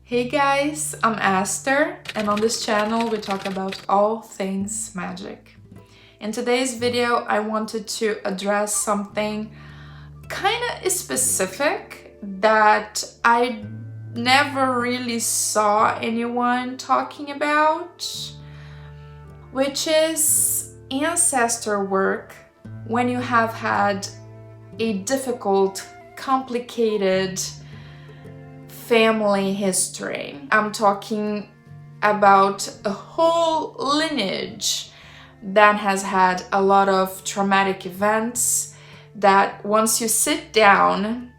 Hey guys, I'm Aster, and on this channel we talk about all things magic. In today's video I wanted to address something kind of specific that I never really saw anyone talking about, which is ancestor work when you have had a difficult, complicated family history. I'm talking about a whole lineage that has had a lot of traumatic events that once you sit down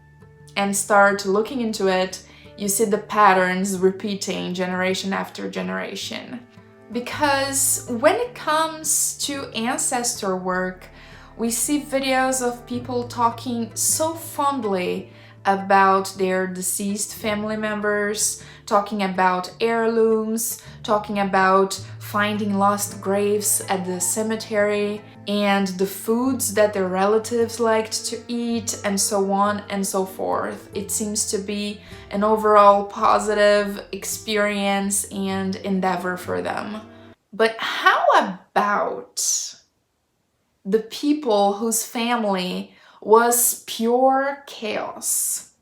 and start looking into it, you see the patterns repeating generation after generation. Because when it comes to ancestor work, we see videos of people talking so fondly about their deceased family members, talking about heirlooms, talking about finding lost graves at the cemetery, and the foods that their relatives liked to eat, and so on and so forth. It seems to be an overall positive experience and endeavor for them. But how about the people whose family was pure chaos?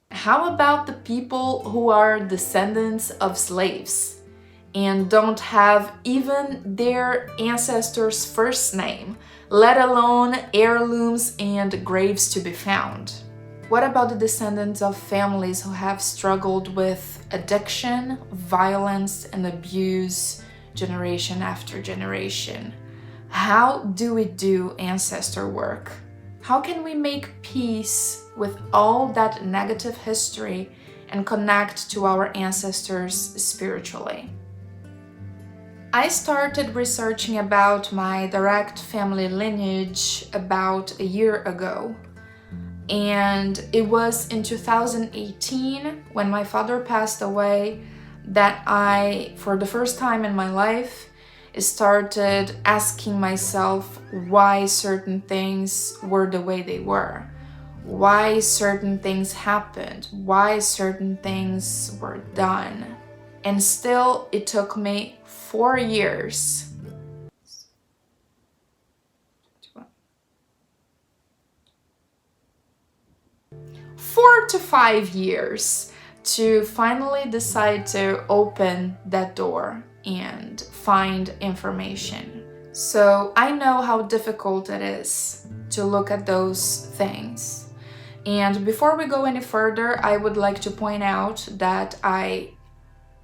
How about the people who are descendants of slaves and don't have even their ancestors' first name, let alone heirlooms and graves to be found? What about the descendants of families who have struggled with addiction, violence, and abuse generation after generation? How do we do ancestor work? How can we make peace with all that negative history and connect to our ancestors spiritually? I started researching about my direct family lineage about a year ago. And it was in 2018, when my father passed away, that I, for the first time in my life, started asking myself why certain things were the way they were, why certain things happened, why certain things were done. And still, it took me 4 years. 4 to 5 years to finally decide to open that door and find information. So I know how difficult it is to look at those things. And before we go any further, I would like to point out that I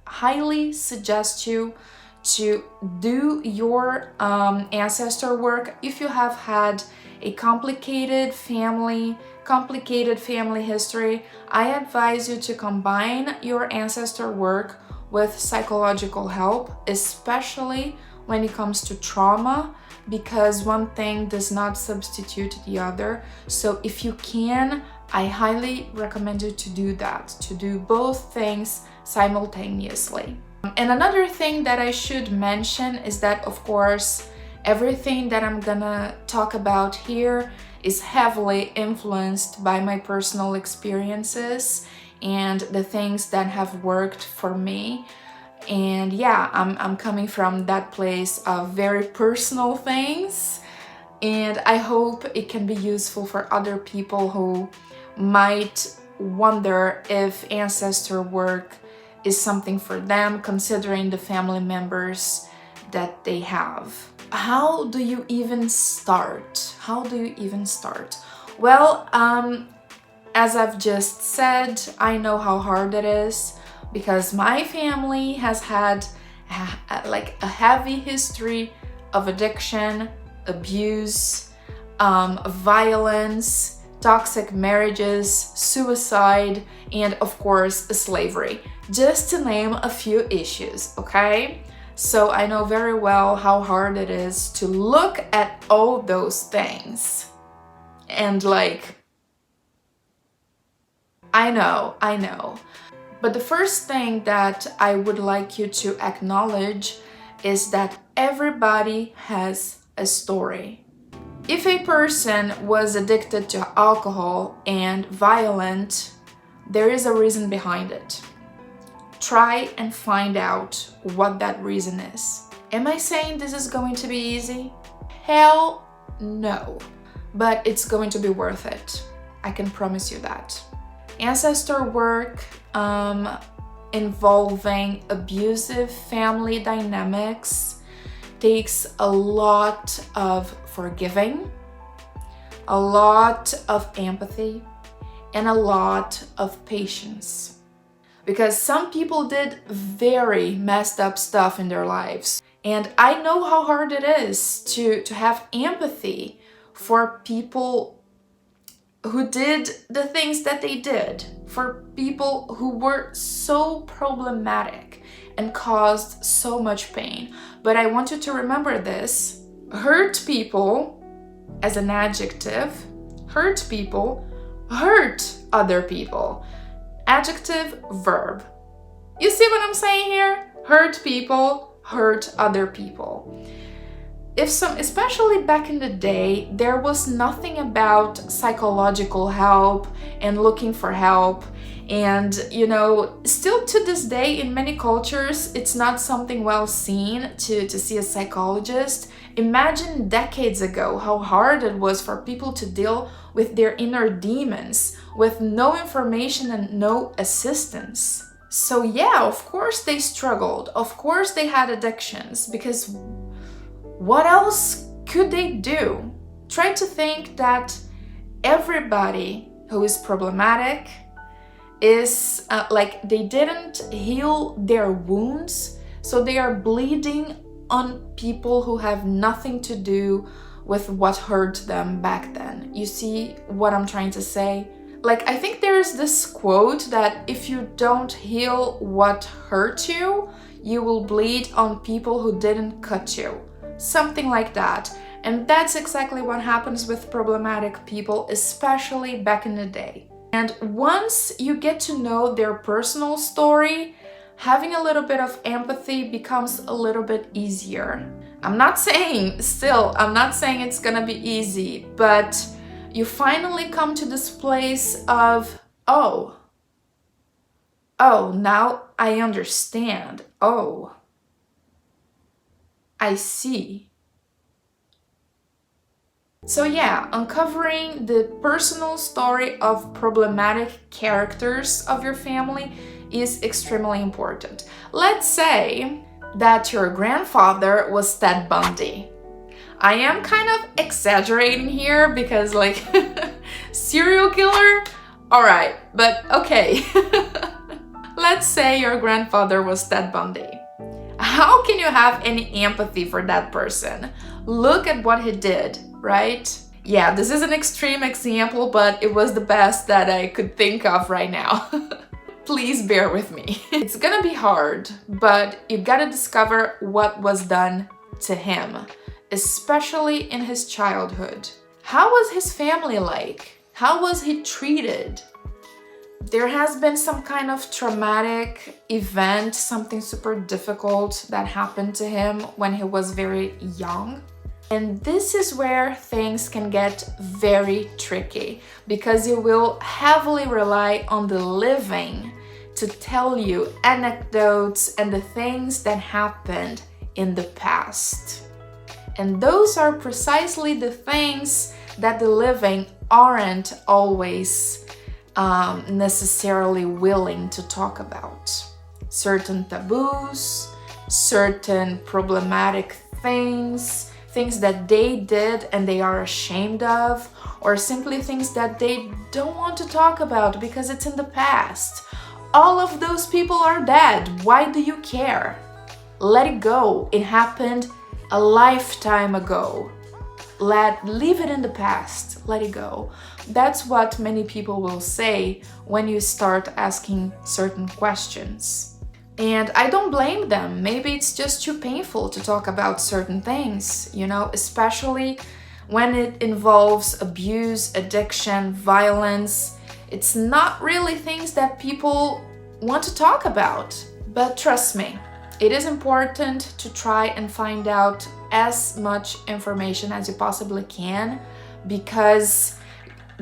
highly suggest you to do your ancestor work if you have had a complicated family history. I advise you to combine your ancestor work with psychological help, especially when it comes to trauma, because one thing does not substitute the other. So if you can, I highly recommend you to do that, to do both things simultaneously. And another thing that I should mention is that, of course, everything that I'm gonna talk about here is heavily influenced by my personal experiences and the things that have worked for me. And yeah, I'm coming from that place of very personal things, and I hope it can be useful for other people who might wonder if ancestor work is something for them, considering the family members that they have. How do you even start? Well, as I've just said, I know how hard it is because my family has had like a heavy history of addiction, abuse, violence, toxic marriages, suicide, and of course, slavery, just to name a few issues, okay? So I know very well how hard it is to look at all those things. And like, I know. But the first thing that I would like you to acknowledge is that everybody has a story. If a person was addicted to alcohol and violent, there is a reason behind it. try and find out what that reason is. Am I saying this is going to be easy? Hell no. But it's going to be worth it. I can promise you that. Ancestor work involving abusive family dynamics takes a lot of forgiving, a lot of empathy, and a lot of patience. Because some people did very messed up stuff in their lives. And I know how hard it is to have empathy for people who did the things that they did, for people who were so problematic and caused so much pain. But I want you to remember this: hurt people, as an adjective, hurt people hurt other people. Adjective, verb. You see what I'm saying here? Hurt people hurt other people. Especially back in the day, there was nothing about psychological help and looking for help. And, still to this day, in many cultures, it's not something well seen to see a psychologist. Imagine decades ago how hard it was for people to deal with their inner demons with no information and no assistance. So yeah, of course they struggled. Of course they had addictions, because what else could they do? Try to think that everybody who is problematic is they didn't heal their wounds, so they are bleeding on people who have nothing to do with what hurt them back then. You see what I'm trying to say? I think there's this quote that if you don't heal what hurt you, you will bleed on people who didn't cut you. Something like that. And that's exactly what happens with problematic people, especially back in the day. And once you get to know their personal story, having a little bit of empathy becomes a little bit easier. I'm not saying it's gonna be easy, but you finally come to this place of, oh, now I understand. Oh, I see. So yeah, uncovering the personal story of problematic characters of your family is extremely important. Let's say that your grandfather was Ted Bundy. I am kind of exaggerating here because serial killer? Alright, but okay. Let's say your grandfather was Ted Bundy. How can you have any empathy for that person? Look at what he did, right? Yeah, this is an extreme example, but it was the best that I could think of right now. Please bear with me. It's gonna be hard, but you gotta discover what was done to him, especially in his childhood. How was his family like? How was he treated? There has been some kind of traumatic event, something super difficult that happened to him when he was very young. And this is where things can get very tricky, because you will heavily rely on the living to tell you anecdotes and the things that happened in the past. And those are precisely the things that the living aren't always necessarily willing to talk about. Certain taboos, certain problematic things that they did and they are ashamed of, or simply things that they don't want to talk about because it's in the past. All of those people are dead. Why do you care? Let it go. It happened a lifetime ago. Leave it in the past. Let it go. That's what many people will say when you start asking certain questions. And I don't blame them. Maybe it's just too painful to talk about certain things, especially when it involves abuse, addiction, violence. It's not really things that people want to talk about. But trust me, it is important to try and find out as much information as you possibly can, because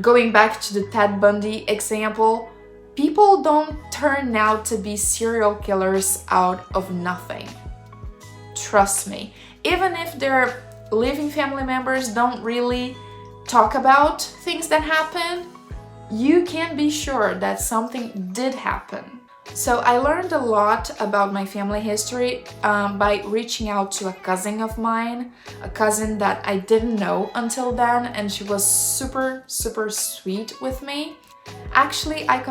going back to the Ted Bundy example, people don't turn out to be serial killers out of nothing. Trust me. Even if their living family members don't really talk about things that happen, you can be sure that something did happen. So I learned a lot about my family history by reaching out to a cousin of mine, a cousin that I didn't know until then, and she was super, super sweet with me. Actually, I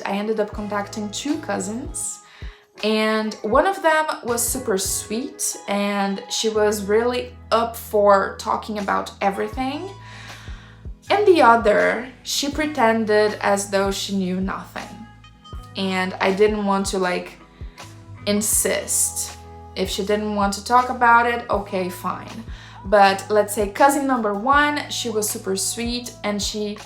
ended up contacting 2 cousins, and one of them was super sweet and she was really up for talking about everything. And the other, she pretended as though she knew nothing. And I didn't want to insist. If she didn't want to talk about it, okay, fine. But let's say cousin number 1, she was super sweet and she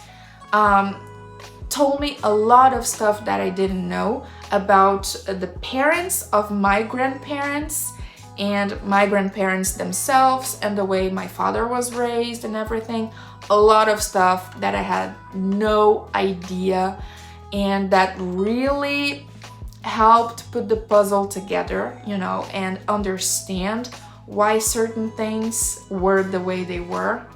told me a lot of stuff that I didn't know about the parents of my grandparents and my grandparents themselves and the way my father was raised and everything. A lot of stuff that I had no idea, and that really helped put the puzzle together, and understand why certain things were the way they were.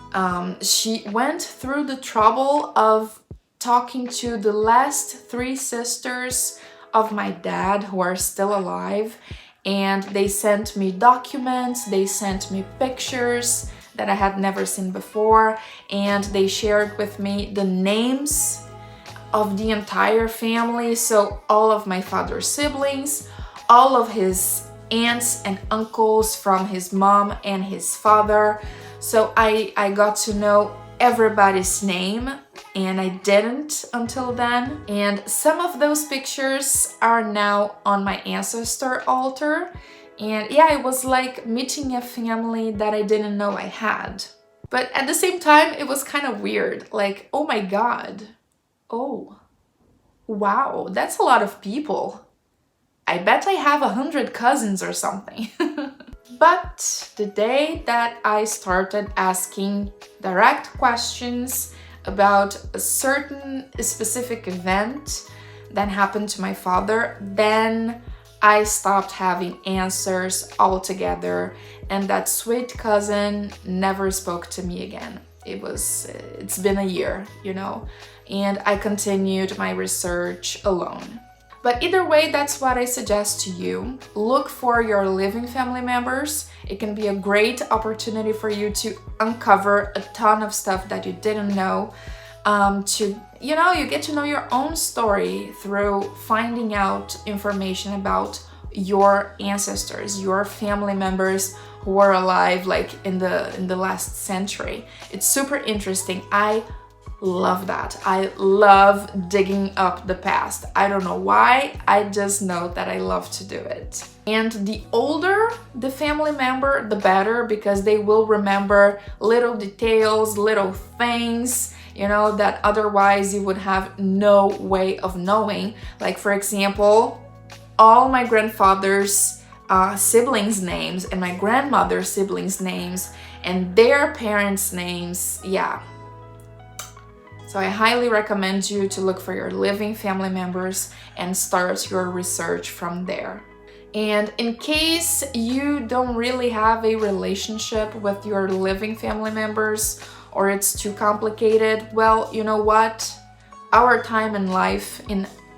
She went through the trouble of talking to the last 3 sisters of my dad who are still alive, and they sent me documents, they sent me pictures that I had never seen before, and they shared with me the names of the entire family. So all of my father's siblings, all of his aunts and uncles from his mom and his father. So I got to know everybody's name, and I didn't until then. And some of those pictures are now on my Ancestor altar. And yeah, it was like meeting a family that I didn't know I had. But at the same time, it was kind of weird. Like, oh my God. Oh, wow, that's a lot of people. I bet I have 100 cousins or something. But the day that I started asking direct questions about a certain specific event that happened to my father, then I stopped having answers altogether, and that sweet cousin never spoke to me again. It's been a year, and I continued my research alone. But either way, that's what I suggest to you. Look for your living family members. It can be a great opportunity for you to uncover a ton of stuff that you didn't know. You get to know your own story through finding out information about your ancestors, your family members who were alive in the last century. It's super interesting. I love that. I love digging up the past. I don't know why, I just know that I love to do it. And the older the family member, the better, because they will remember little details, little things, that otherwise you would have no way of knowing. Like, for example, all my grandfather's siblings' names and my grandmother's siblings' names and their parents' names, yeah. So I highly recommend you to look for your living family members and start your research from there. And in case you don't really have a relationship with your living family members, or it's too complicated, well, you know what? Our time in life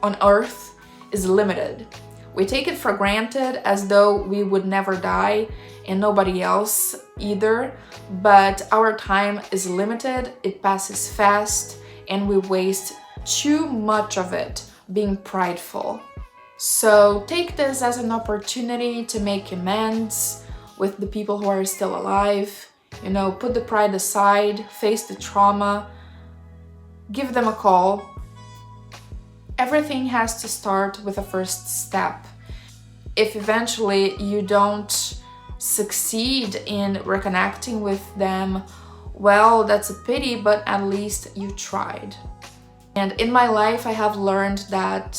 on Earth is limited. We take it for granted as though we would never die, and nobody else either, but our time is limited, it passes fast, and we waste too much of it being prideful. So take this as an opportunity to make amends with the people who are still alive. Put the pride aside, face the trauma, give them a call. Everything has to start with a first step. If eventually you don't succeed in reconnecting with them, well, that's a pity, but at least you tried. And in my life, I have learned that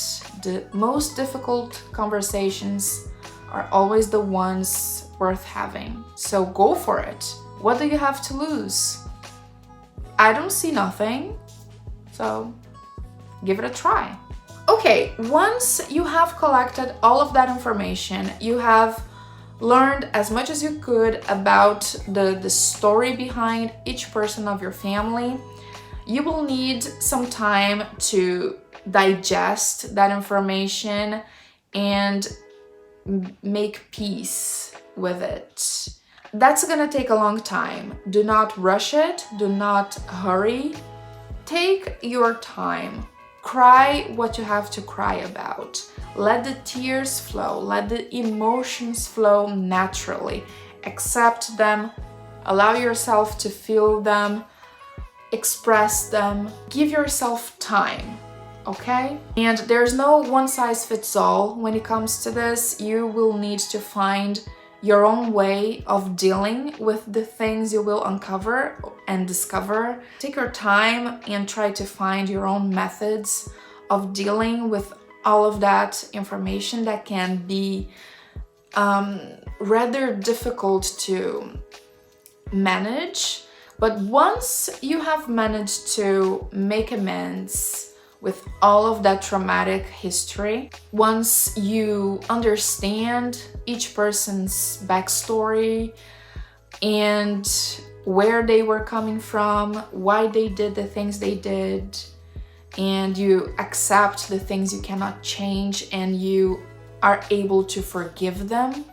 the most difficult conversations are always the ones worth having. So go for it. What do you have to lose? I don't see nothing, so give it a try. Okay, once you have collected all of that information, you have learned as much as you could about the story behind each person of your family, you will need some time to digest that information and make peace with it. That's gonna take a long time. Do not rush it, do not hurry. Take your time. Cry what you have to cry about. Let the tears flow, let the emotions flow naturally. Accept them, allow yourself to feel them, express them. Give yourself time, okay? And there's no one size fits all when it comes to this. You will need to find your own way of dealing with the things you will uncover and discover. Take your time and try to find your own methods of dealing with all of that information that can be rather difficult to manage. But once you have managed to make amends with all of that traumatic history, once you understand each person's backstory and where they were coming from, why they did the things they did, and you accept the things you cannot change, and you are able to forgive them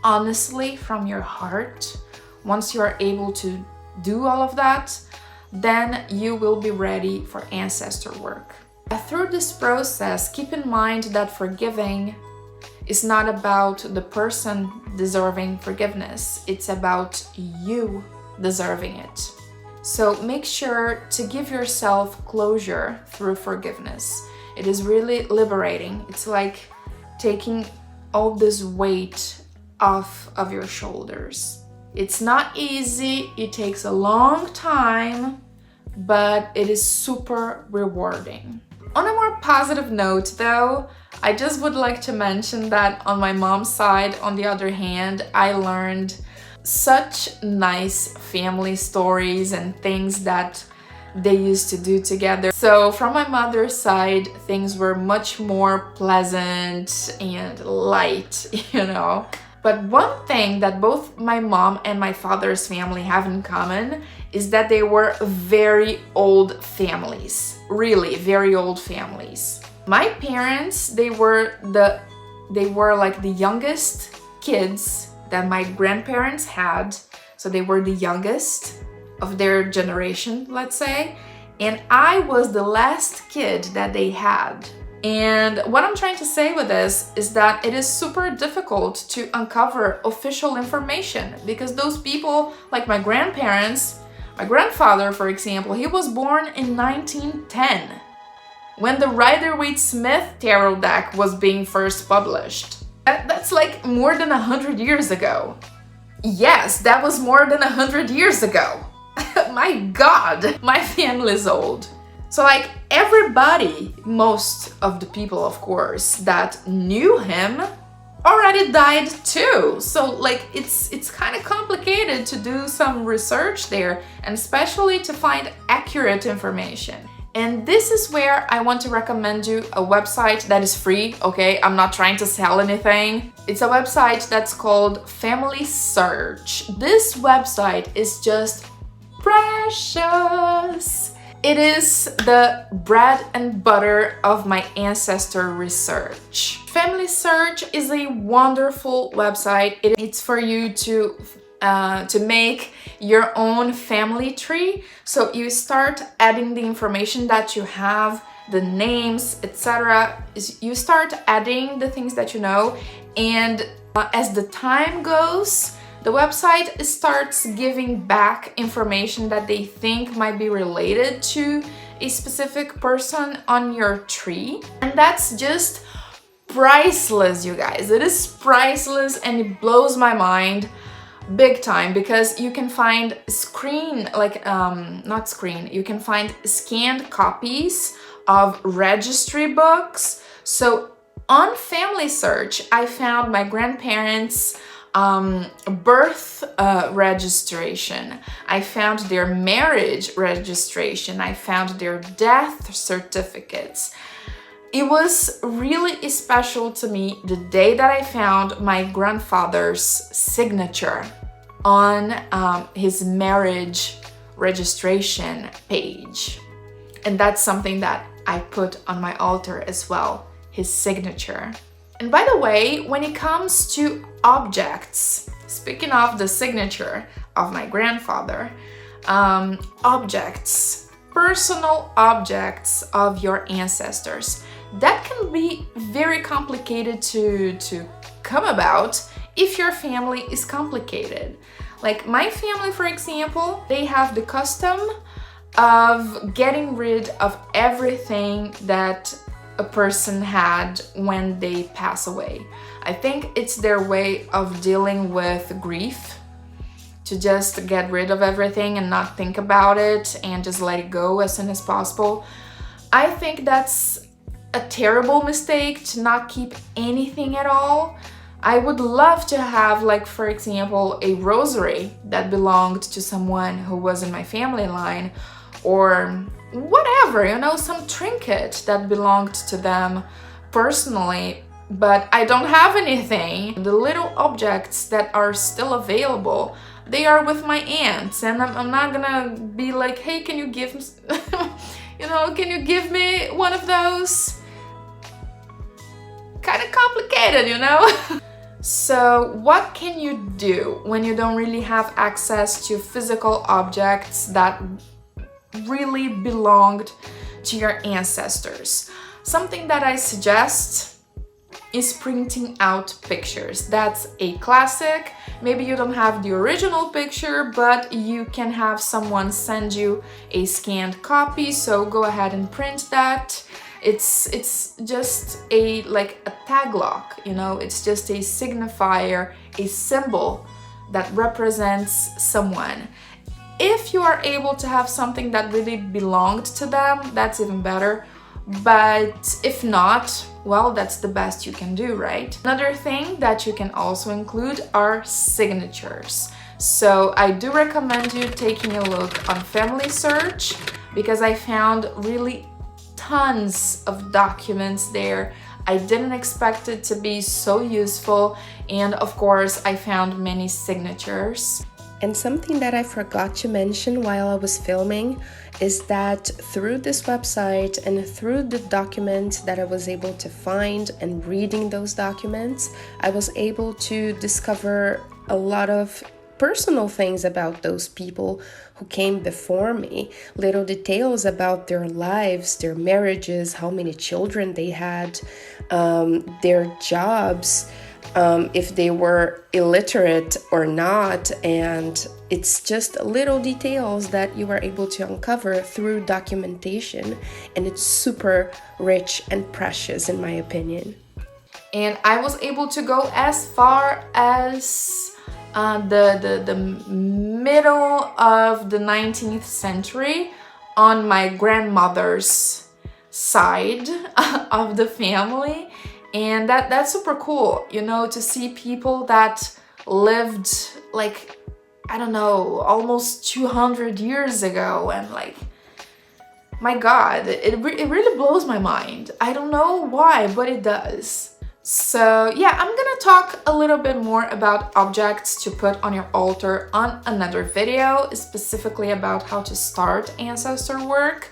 honestly from your heart, once you are able to do all of that, then you will be ready for ancestor work. Through this process, keep in mind that forgiving is not about the person deserving forgiveness, it's about you deserving it. So make sure to give yourself closure through forgiveness. It is really liberating. It's like taking all this weight off of your shoulders. It's not easy, it takes a long time, but it is super rewarding. On a more positive note though, I just would like to mention that on my mom's side, on the other hand, I learned such nice family stories and things that they used to do together. So from my mother's side, things were much more pleasant and light, you know. But one thing that both my mom and my father's family have in common is that they were very old families, really very old families. My parents, they were like the youngest kids that my grandparents had. So they were the youngest of their generation, let's say. And I was the last kid that they had. And what I'm trying to say with this is that it is super difficult to uncover official information because those people, like my grandparents, my grandfather, for example, he was born in 1910 when the Rider-Waite-Smith tarot deck was being first published. That's like more than 100 years ago. Yes, that was more than 100 years ago. My God, my family's old. So like everybody, most of the people of course that knew him already died too. So like it's kind of complicated to do some research there, and especially to find accurate information. And this is where I want to recommend you a website that is free, okay? I'm not trying to sell anything. It's a website that's called Family Search. This website is just precious. It is the bread and butter of my ancestor research. Family Search is a wonderful website. It's for you to make your own family tree. So you start adding the information that you have, the names, etc. You start adding the things that you know, and as the time goes, the website starts giving back information that they think might be related to a specific person on your tree. And that's just priceless, you guys. It is priceless and it blows my mind big time because you can find you can find scanned copies of registry books. So on Family Search, I found my grandparents' birth registration. I found their marriage registration. I found their death certificates. It was really special to me the day that I found my grandfather's signature on his marriage registration page. And that's something that I put on my altar as well, his signature. And by the way, when it comes to objects, speaking of the signature of my grandfather, objects, personal objects of your ancestors, that can be very complicated to come about if your family is complicated. Like my family, for example, they have the custom of getting rid of everything that a person had when they pass away. I think it's their way of dealing with grief, to just get rid of everything and not think about it and just let it go as soon as possible. I think that's a terrible mistake, to not keep anything at all. I would love to have, like, for example, a rosary that belonged to someone who was in my family line, or whatever, you know, some trinket that belonged to them personally, but I don't have anything. The little objects that are still available, they are with my aunts, and I'm not gonna be like, hey, can you give me, you know, can you give me one of those? Kind of complicated, you know? So what can you do when you don't really have access to physical objects that really belonged to your ancestors? Something that I suggest is printing out pictures. That's a classic. Maybe you don't have the original picture, but you can have someone send you a scanned copy, so go ahead and print that. It's just a tag lock, you know, it's just a signifier, a symbol that represents someone. If you are able to have something that really belonged to them, that's even better. But if not, well, that's the best you can do, right? Another thing that you can also include are signatures. So I do recommend you taking a look on Family Search, because I found really tons of documents there. I didn't expect it to be so useful, and of course I found many signatures. And something that I forgot to mention while I was filming is that through this website and through the documents that I was able to find and reading those documents, I was able to discover a lot of personal things about those people who came before me, little details about their lives, their marriages, how many children they had, their jobs, if they were illiterate or not, and it's just little details that you are able to uncover through documentation, and it's super rich and precious in my opinion. And I was able to go as far as the middle of the 19th century on my grandmother's side of the family, and that's super cool, you know, to see people that lived like, I don't know, almost 200 years ago, and like, my God, it really blows my mind. I don't know why, but it does. So yeah, I'm gonna talk a little bit more about objects to put on your altar on another video, specifically about how to start ancestor work.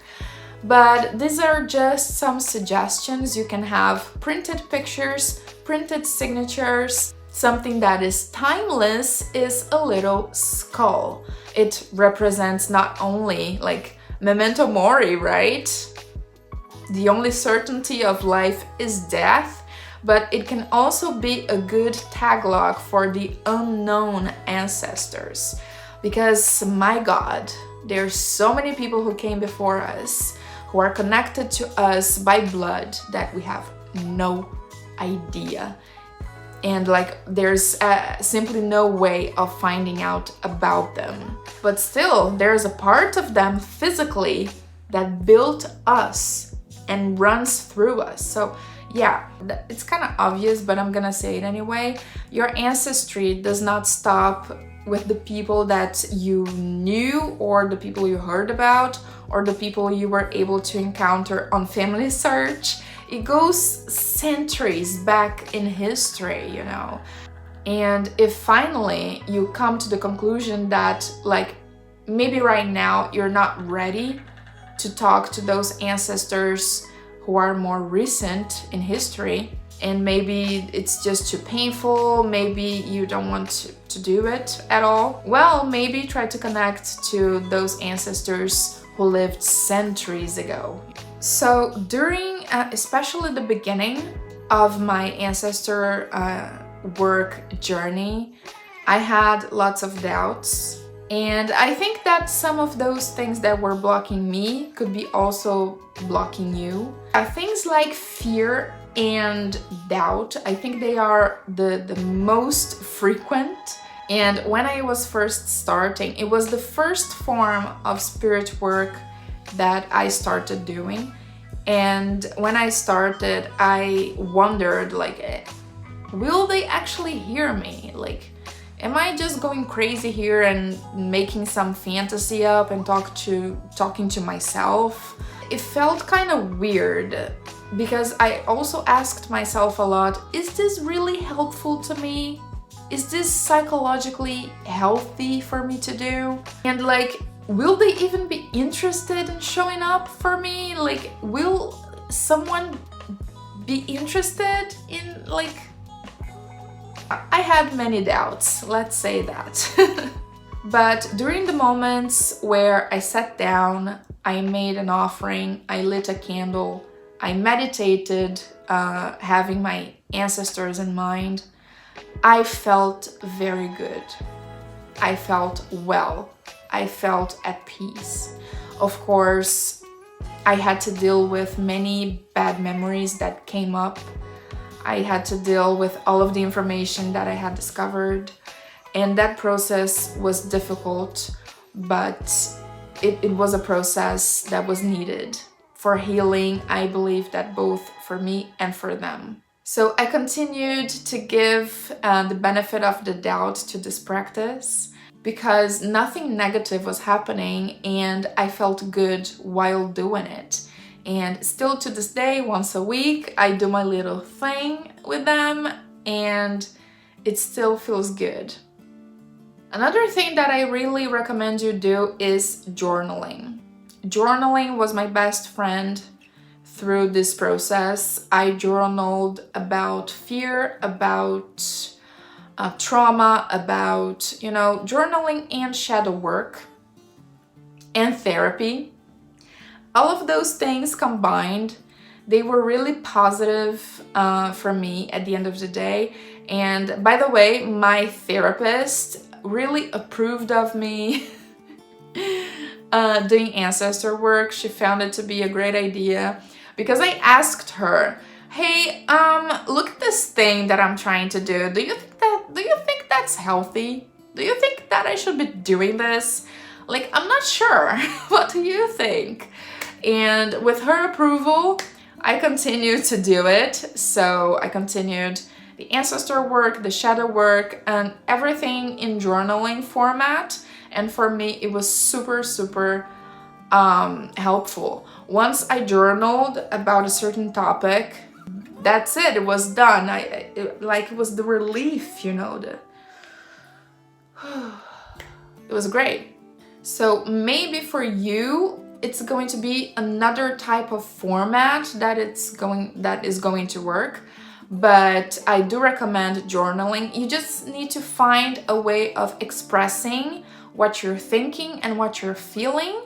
But these are just some suggestions. You can have printed pictures, printed signatures. Something that is timeless is a little skull. It represents not only like memento mori, right? The only certainty of life is death, but it can also be a good tag log for the unknown ancestors. Because my God, there's so many people who came before us, who are connected to us by blood, that we have no idea. And like, there's simply no way of finding out about them. But still, there's a part of them physically that built us and runs through us. So yeah, it's kind of obvious, but I'm gonna say it anyway. Your ancestry does not stop with the people that you knew, or the people you heard about, or the people you were able to encounter on Family Search. it goes centuries back in history, you know. And if finally you come to the conclusion that, like, maybe right now you're not ready to talk to those ancestors who are more recent in history, and maybe it's just too painful, maybe you don't want to do it at all, well, maybe try to connect to those ancestors who lived centuries ago. So during, especially the beginning of my ancestor work journey, I had lots of doubts. And I think that some of those things that were blocking me could be also blocking you. Things like fear and doubt, I think they are the most frequent. And when I was first starting, it was the first form of spirit work that I started doing. And when I started, I wondered, like, will they actually hear me? Like, am I just going crazy here and making some fantasy up and talking to myself? It felt kind of weird because I also asked myself a lot, is this really helpful to me? Is this psychologically healthy for me to do? And like, will they even be interested in showing up for me? Like, will someone be interested in, like, I had many doubts, let's say that. But during the moments where I sat down, I made an offering, I lit a candle, I meditated, having my ancestors in mind, I felt very good. I felt well. I felt at peace. Of course, I had to deal with many bad memories that came up. I had to deal with all of the information that I had discovered, and that process was difficult, but it was a process that was needed for healing, I believe, that both for me and for them. So I continued to give the benefit of the doubt to this practice because nothing negative was happening and I felt good while doing it. And still to this day, once a week, I do my little thing with them and it still feels good. Another thing that I really recommend you do is journaling. Journaling was my best friend through this process. I journaled about fear, about trauma, about, journaling and shadow work and therapy. All of those things combined, they were really positive for me at the end of the day. And by the way, my therapist really approved of me doing ancestor work. She found it to be a great idea because I asked her, hey, look at this thing that I'm trying to do. Do you think that's healthy? Do you think that I should be doing this? Like, I'm not sure. What do you think? And with her approval, I continued to do it. So I continued the ancestor work, the shadow work, and everything in journaling format. And for me, it was super, super helpful. Once I journaled about a certain topic, that's it. It was done. It was the relief, it was great. So maybe for you, it's going to be another type of format that is going to work. But I do recommend journaling. You just need to find a way of expressing what you're thinking and what you're feeling.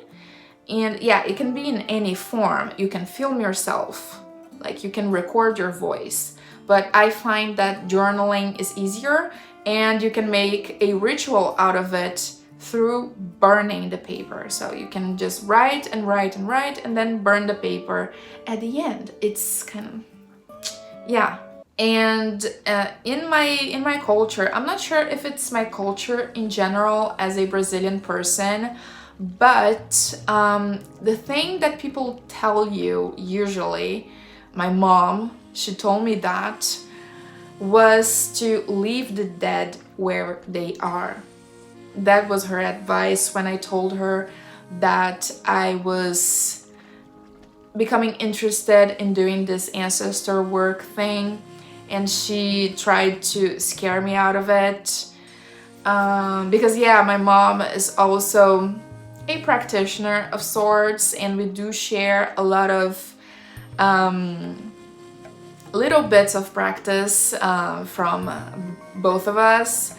And yeah, it can be in any form. You can film yourself, like you can record your voice. But I find that journaling is easier and you can make a ritual out of it through burning the paper. So you can just write and write and write and then burn the paper at the end. It's kind of, yeah. And in my culture, I'm not sure if it's my culture in general as a Brazilian person, but the thing that people tell you usually, my mom, she told me that, was to leave the dead where they are. That was her advice when I told her that I was becoming interested in doing this ancestor work thing, and she tried to scare me out of it. Because yeah, my mom is also a practitioner of sorts, and we do share a lot of little bits of practice from both of us,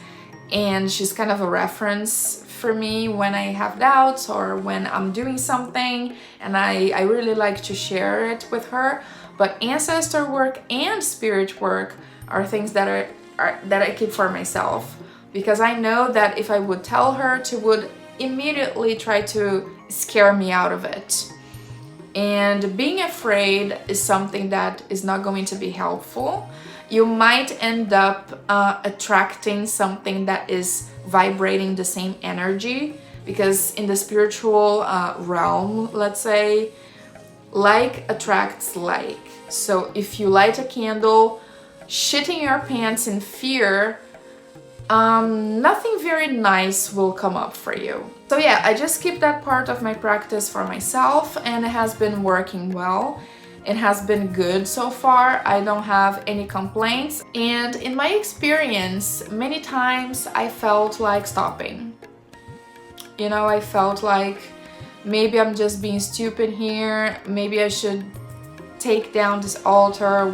and she's kind of a reference for me when I have doubts or when I'm doing something, and I really like to share it with her. But ancestor work and spirit work are things that that I keep for myself, because I know that if I would tell her, she would immediately try to scare me out of it. And being afraid is something that is not going to be helpful. You might end up attracting something that is vibrating the same energy, because in the spiritual realm, let's say, like attracts like. So if you light a candle, shitting your pants in fear, nothing very nice will come up for you. So yeah, I just keep that part of my practice for myself, and it has been working well. It has been good so far. I don't have any complaints. And in my experience, many times I felt like stopping. You know, I felt like maybe I'm just being stupid here. Maybe I should take down this altar.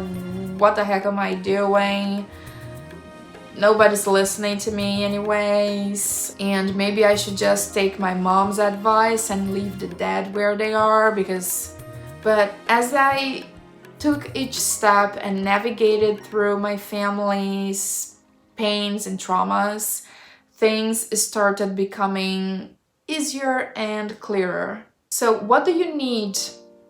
What the heck am I doing? Nobody's listening to me anyways, and maybe I should just take my mom's advice and leave the dead where they are, but as I took each step and navigated through my family's pains and traumas, things started becoming easier and clearer. So what do you need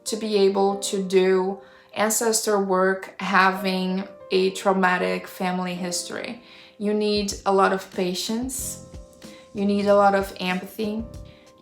to be able to do ancestor work having a traumatic family history? You need a lot of patience, you need a lot of empathy,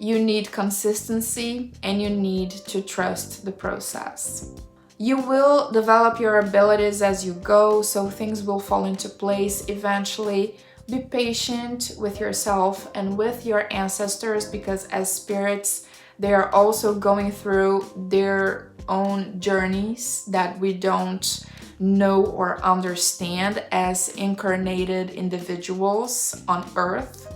you need consistency, and you need to trust the process. You will develop your abilities as you go, so things will fall into place eventually. Be patient with yourself and with your ancestors, because as spirits, they are also going through their own journeys that we don't know or understand as incarnated individuals on Earth.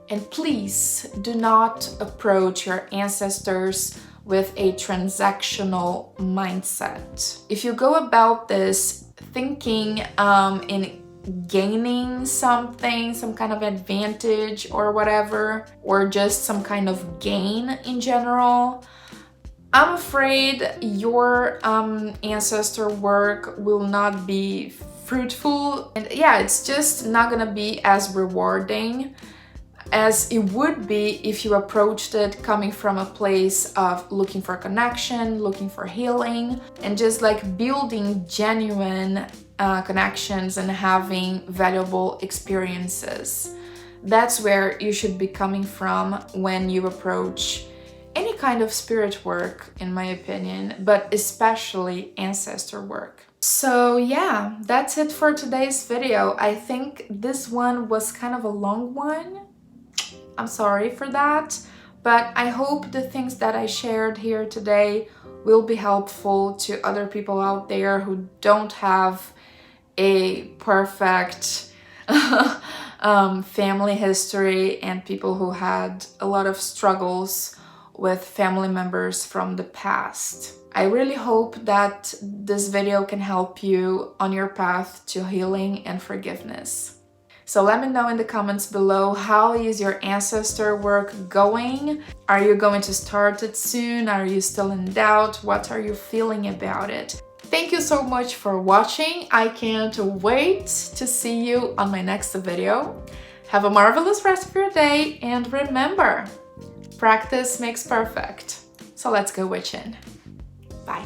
And please do not approach your ancestors with a transactional mindset. If you go about this thinking in gaining something, some kind of advantage or whatever, or just some kind of gain in general, I'm afraid your ancestor work will not be fruitful. And yeah, it's just not gonna be as rewarding as it would be if you approached it coming from a place of looking for connection, looking for healing, and just like building genuine connections and having valuable experiences. That's where you should be coming from when you approach any kind of spirit work, in my opinion, but especially ancestor work. So yeah, that's it for today's video. I think this one was kind of a long one. I'm sorry for that, but I hope the things that I shared here today will be helpful to other people out there who don't have a perfect family history, and people who had a lot of struggles with family members from the past. I really hope that this video can help you on your path to healing and forgiveness. So let me know in the comments below, how is your ancestor work going? Are you going to start it soon? Are you still in doubt? What are you feeling about it? Thank you so much for watching. I can't wait to see you on my next video. Have a marvelous rest of your day, and remember, practice makes perfect. So let's go witchin'. Bye.